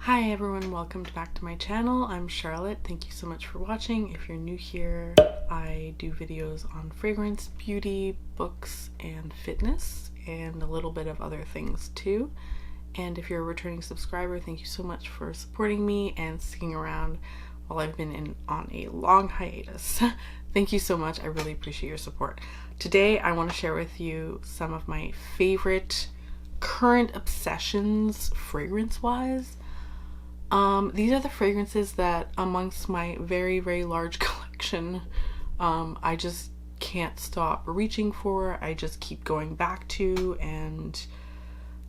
Hi everyone, welcome back to my channel. I'm Charlotte. Thank you so much for watching. If you're new here, I do videos on fragrance, beauty, books, and fitness, and a little bit of other things too. And if you're a returning subscriber, thank you so much for supporting me and sticking around while I've been on a long hiatus. Thank you so much. I really appreciate your support. Today, I want to share with you some of my favorite current obsessions fragrance-wise. These are the fragrances that amongst my very, very large collection, I just can't stop reaching for. I just keep going back to, and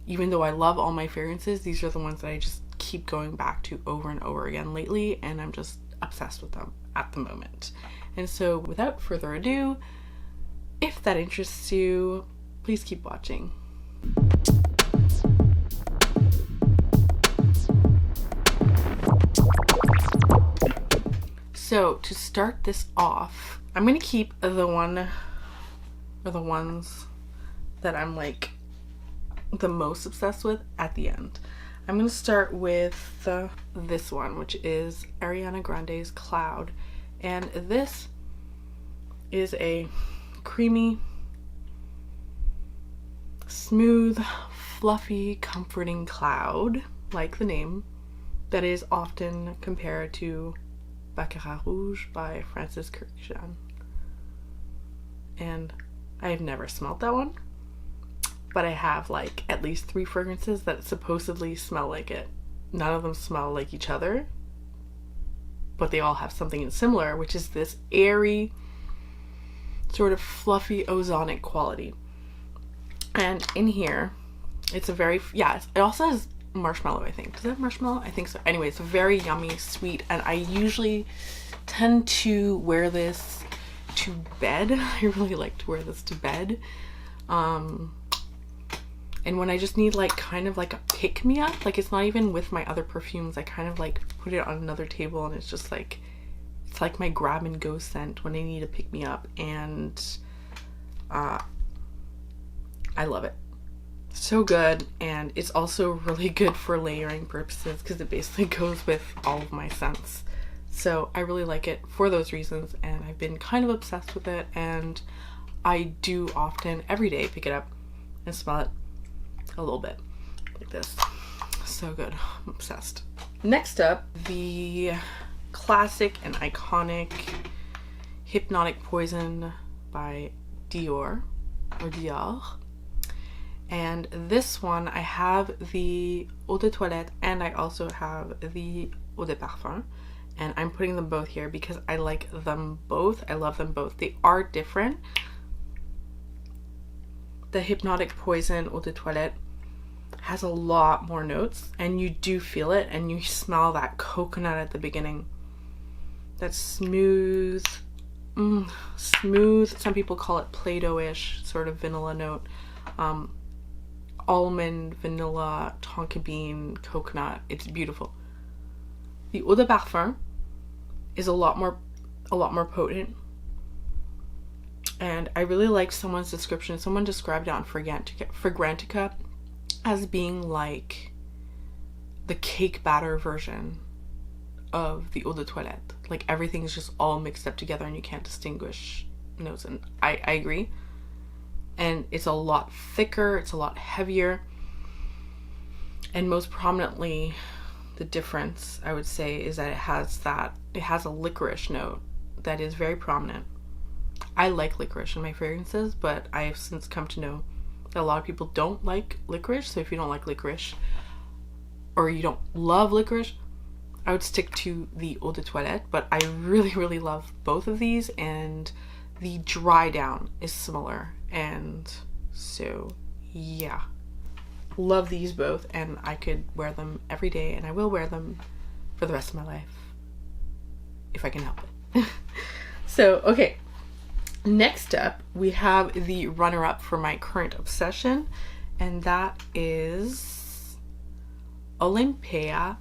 even though I love all my fragrances, these are the ones that I just keep going back to over and over again lately, and I'm just obsessed with them at the moment. And so without further ado, if that interests you, please keep watching. So to start this off, I'm gonna keep the ones that I'm like the most obsessed with at the end. I'm gonna start with this one, which is Ariana Grande's Cloud, and this is a creamy, smooth, fluffy, comforting cloud, like the name, that is often compared to Baccarat Rouge by Francis Kurkdjian. And I have never smelled that one, but I have like at least 3 fragrances that supposedly smell like it. None of them smell like each other, but they all have something similar, which is this airy, sort of fluffy, ozonic quality. And in here, it's a very, it also has marshmallow, I think. Does it have marshmallow? I think so. Anyway, it's very yummy, sweet, and I usually tend to wear this to bed. I really like to wear this to bed. And when I just need like kind of like a pick-me-up, like it's not even with my other perfumes, I kind of like put it on another table and it's just like, it's like my grab and go scent when I need a pick-me-up, and I love it. So good, and it's also really good for layering purposes because it basically goes with all of my scents. So I really like it for those reasons, and I've been kind of obsessed with it, and I do often every day pick it up and smell it a little bit like this. So good. I'm obsessed. Next up, the classic and iconic Hypnotic Poison by Dior or Dior. And this one, I have the eau de toilette and I also have the eau de parfum, and I'm putting them both here because I like them both. I love them both. They are different. The Hypnotic Poison eau de toilette has a lot more notes, and you do feel it, and you smell that coconut at the beginning. That smooth, smooth, some people call it Play-Doh-ish sort of vanilla note. Almond, vanilla, tonka bean, coconut. It's beautiful. The eau de parfum is a lot more potent, and I really liked someone's description. Someone described it on Fragrantica as being like the cake batter version of the eau de toilette. Like everything's just all mixed up together and you can't distinguish notes, and I agree. And it's a lot thicker, it's a lot heavier, and most prominently, the difference I would say is that it has a licorice note that is very prominent. I like licorice in my fragrances, but I have since come to know that a lot of people don't like licorice. So if you don't like licorice, or you don't love licorice, I would stick to the eau de toilette. But I really, really love both of these, and the dry down is similar. And so yeah, love these both, and I could wear them every day, and I will wear them for the rest of my life if I can help it. So okay, next up we have the runner-up for my current obsession, and that is Olympia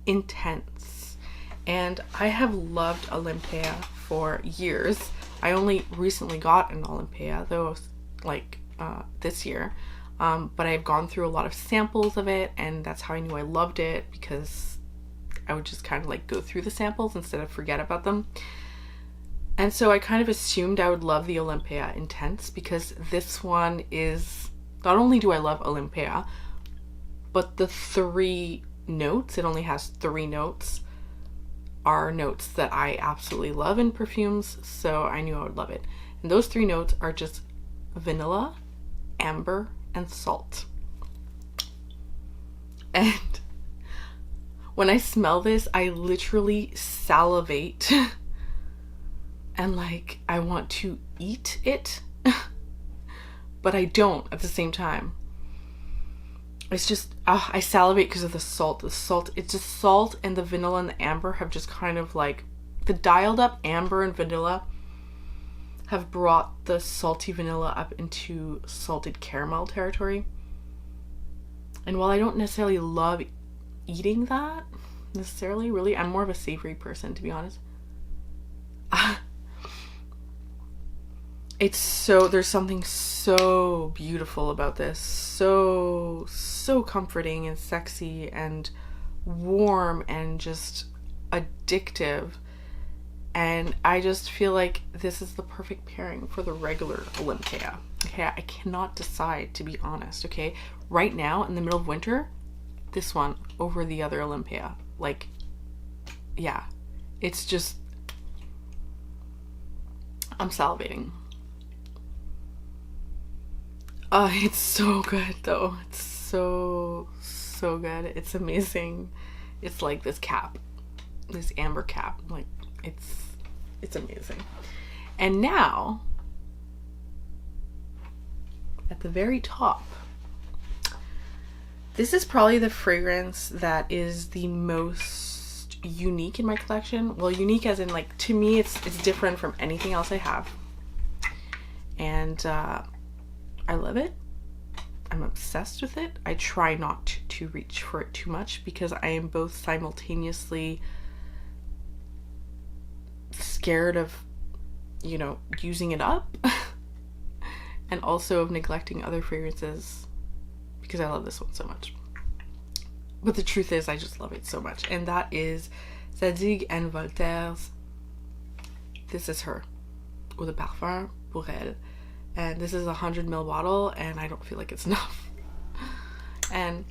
Intense. And I have loved Olympia for years. I only recently got an Olympia, though, like this year. But I've gone through a lot of samples of it, and that's how I knew I loved it, because I would just kind of like go through the samples instead of forget about them. And so I kind of assumed I would love the Olympia Intense, because this one is, not only do I love Olympia, but the 3 notes, it only has 3 notes, are notes that I absolutely love in perfumes, so I knew I would love it. And those 3 notes are just vanilla, amber, and salt. And when I smell this, I literally salivate and like I want to eat it, but I don't at the same time. It's just, I salivate because of the salt. The salt, it's just salt, and the vanilla and the amber have just kind of like, the dialed up amber and vanilla have brought the salty vanilla up into salted caramel territory. And while I don't necessarily love eating that necessarily, really, I'm more of a savory person, to be honest. It's so, there's something so beautiful about this, so comforting and sexy and warm and just addictive. And I just feel like this is the perfect pairing for the regular Olympia. Okay, I cannot decide, to be honest, okay? Right now, in the middle of winter, this one over the other Olympia. Like, yeah, it's just, I'm salivating. It's so good though. It's so good. It's amazing. It's like this cap, this amber cap, like it's amazing. And now at the very top, this is probably the fragrance that is the most unique in my collection. Well, unique as in, like, to me it's different from anything else I have, and I love it. I'm obsessed with it. I try not to reach for it too much, because I am both simultaneously scared of, you know, using it up and also of neglecting other fragrances, because I love this one so much. But the truth is, I just love it so much. And that is Zadig and Voltaire's This Is Her, Eau de Parfum pour Elle. And this is a 100ml bottle, and I don't feel like it's enough. And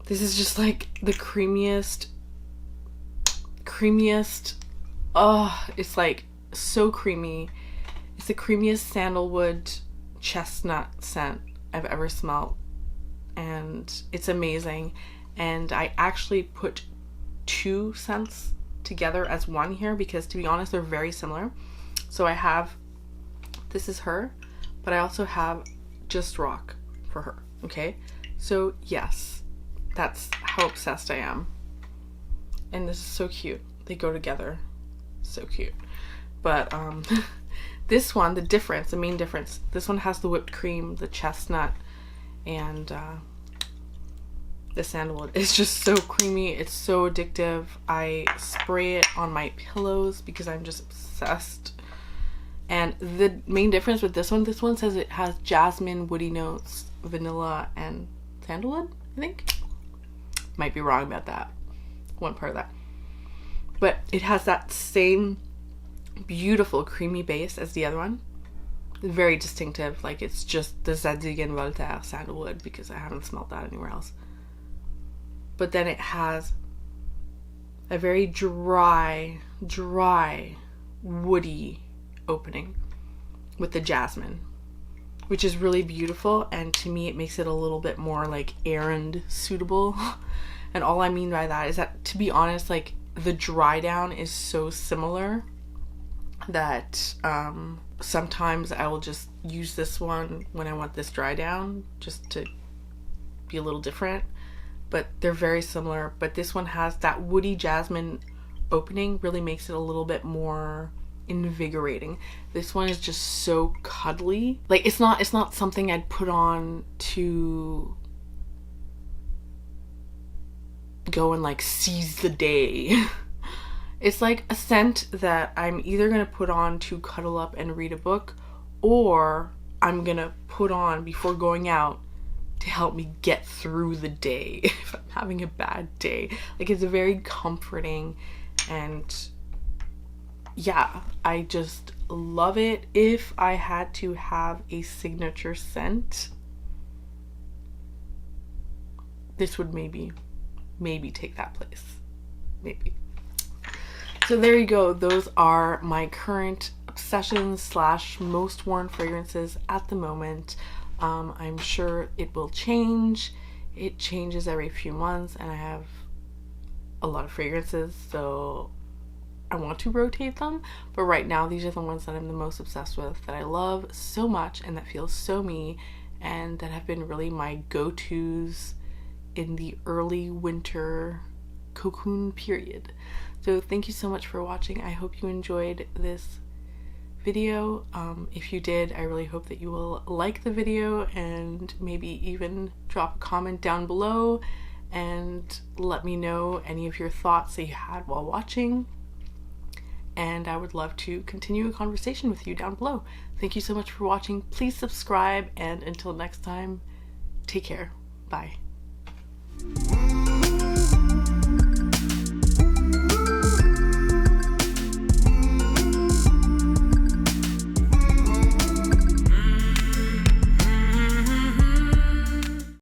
this is just like the creamiest, it's like so creamy. It's the creamiest sandalwood chestnut scent I've ever smelled, and it's amazing. And I actually put 2 scents together as one here, because to be honest, they're very similar. So I have This Is Her, but I also have Just Rock for her. Okay, so yes, that's how obsessed I am. And this is so cute. They go together, so cute. But this one, the main difference, this one has the whipped cream, the chestnut, and the sandalwood. It's just so creamy. It's so addictive. I spray it on my pillows because I'm just obsessed. And the main difference with this one says it has jasmine, woody notes, vanilla, and sandalwood, I think. Might be wrong about that, one part of that. But it has that same beautiful creamy base as the other one. Very distinctive. Like, it's just the Zadig and Voltaire sandalwood, because I haven't smelled that anywhere else. But then it has a very dry, woody opening with the jasmine, which is really beautiful. And to me, it makes it a little bit more like errand suitable. And all I mean by that is that, to be honest, like, the dry down is so similar that sometimes I will just use this one when I want this dry down, just to be a little different. But they're very similar. But this one has that woody jasmine opening, really makes it a little bit more invigorating. This one is just so cuddly. Like, it's not something I'd put on to go and like seize the day. It's like a scent that I'm either gonna put on to cuddle up and read a book, or I'm gonna put on before going out to help me get through the day if I'm having a bad day. Like, it's very comforting, and yeah, I just love it. If I had to have a signature scent, this would maybe take that place. Maybe. So there you go. Those are my current obsessions slash most worn fragrances at the moment. I'm sure it will change. It changes every few months, and I have a lot of fragrances, so I want to rotate them. But right now, these are the ones that I'm the most obsessed with, that I love so much and that feel so me, and that have been really my go-tos in the early winter cocoon period. So thank you so much for watching. I hope you enjoyed this video. If you did, I really hope that you will like the video and maybe even drop a comment down below and let me know any of your thoughts that you had while watching. And I would love to continue a conversation with you down below. Thank you so much for watching. Please subscribe, and until next time, take care. Bye.